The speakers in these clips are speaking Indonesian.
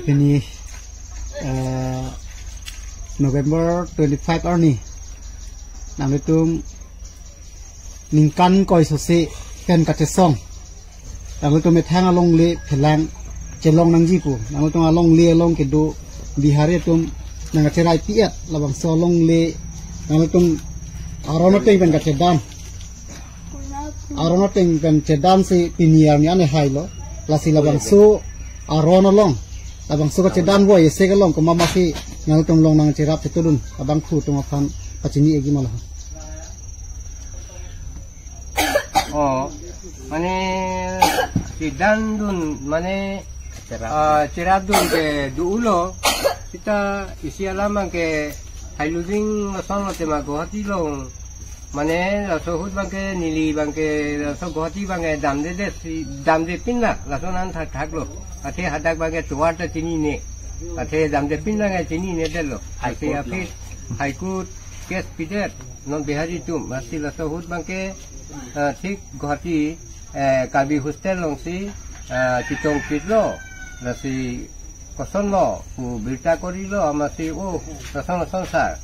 ini November 25 arni nang itu ningkan koi sosi pen kacesong nang itu metang along le pelang celong nang jipu nang itu along le along kedu bihari itu nang cerai piat labang solong le nang itu arono ting pen kacedan arono ting pen cedan si piniar ni ane hailo lasi labang so arono long abang suka cedan boy sega long ko mama si nang tong long nang cerap tetudun abang khu tong afan pacini egi malah oh mane cedan dun mane cerap dun ke duulo kita isi alamang ke hailuding masono tema gohati long mane la sohut bangke nili bangke so gohati bangke damde pinna la sonan thaklo ate hadak bangke tuarta chini ne ate damde pinna nge chini ne delo ate apit haikut kes pidet non behari tum masti la sohut bangke thik gohati kabi hostel long si chitong pitlo la si koson lo berita kori lo masti koson sonsar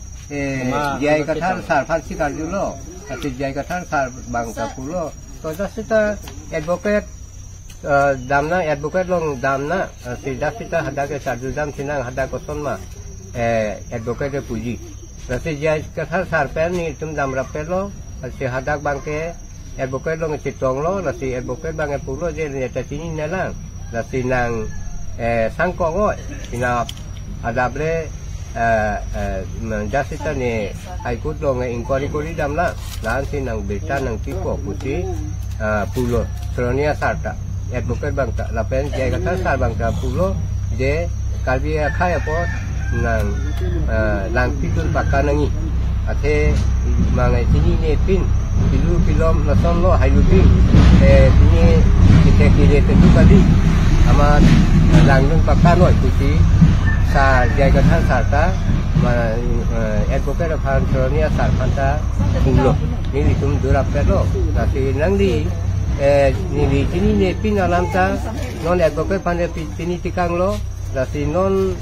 jai kathar sar phansi karjulo ati jai kathar sar bangka pulo to dasita advocate damna advocate long damna si dasita hadake sarjudam sinang hadak koson ma advocate puji rasi jai kathar sar pen ni tum dam rapelo si hadak bangke advocate long chitong lo rasi advocate bangke pulo je nyata sini nalang rasi nang sangko ngoi sina adabre jasita ni aikut dong inquiry kori damla nanti nang berita nang tipo putih pulo Seronia sarta advocate bangta lapen jai kata sar bangta pulo je kalbi kaya pot nang lang pitun pakanangi ate mangai sini ni pin pilu pilom nason lo hailubi ini kita kiri tentu kali amat langun pakanoi putih sa jai kata sarta advocate of Seronia sarpanta pulo ni tum durap pelo tapi nangdi ni sini ne pin alamta non advocate pande sini tikang lo tapi non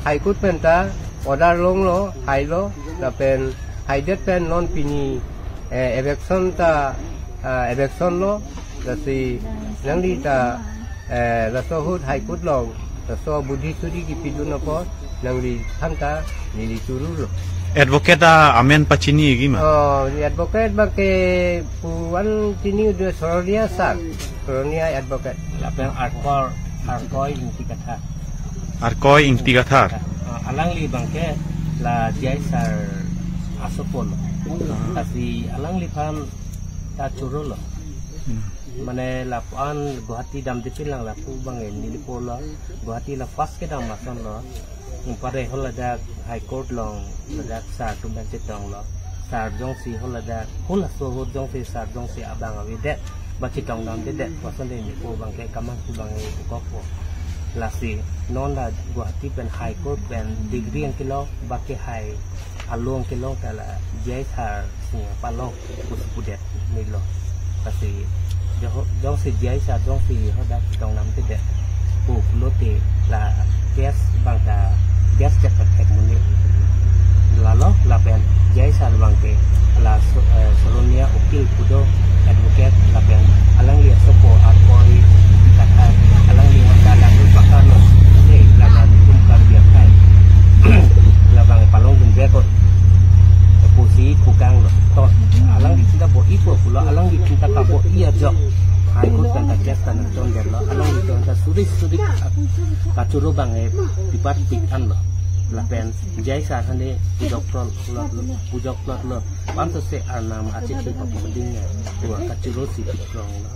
haikut penta order long lo hailo lapen haidet pen non pini election ta election lo tapi nangdi ta la sohut haikut long so budi suri ki pidun apa nang di hanta ni turul advocate amen pacini gi ma advocate bake puan tini udah Seronia advocate lapel arkoi inti kathar alang li bangke la jai sar asopol tapi alang li pam ta churul mane lapan Guwahati dam dipil lang lapu bang nili pola Guwahati la fast ke dam mason lo impare holada high court long ladak sar tumban cetong lo sar jong si holada hola so ho jong si sar jong si abang awide bachi tong dam de pason de ni po bang ke kamang ku bang ko po lasi non la Guwahati pen high court pen degree ang kilo baki high along kilo kala jai sar sing palong pudet ni lo kasi jong si jai sa jong si hoda tong nam te de pu lote la gas bangka gas cepat tek muni lalo la pen jai sa bangke la Seronia ukil pudo advocate la pen alang li sopo akori kata alang li handa la pakar lo la ban tum kan biar kai la bang palong dun bekot pusi kukang lo to alang di kita bo ipo pula alang di kita kabo iya jok haikut kan kajas kan ton lo alang di ton suri kacuru bang dipat pikan lo lapen jai sa hande pujok plot lo pantas se anam acik ke pemendingnya dua kacuru si pikrong lo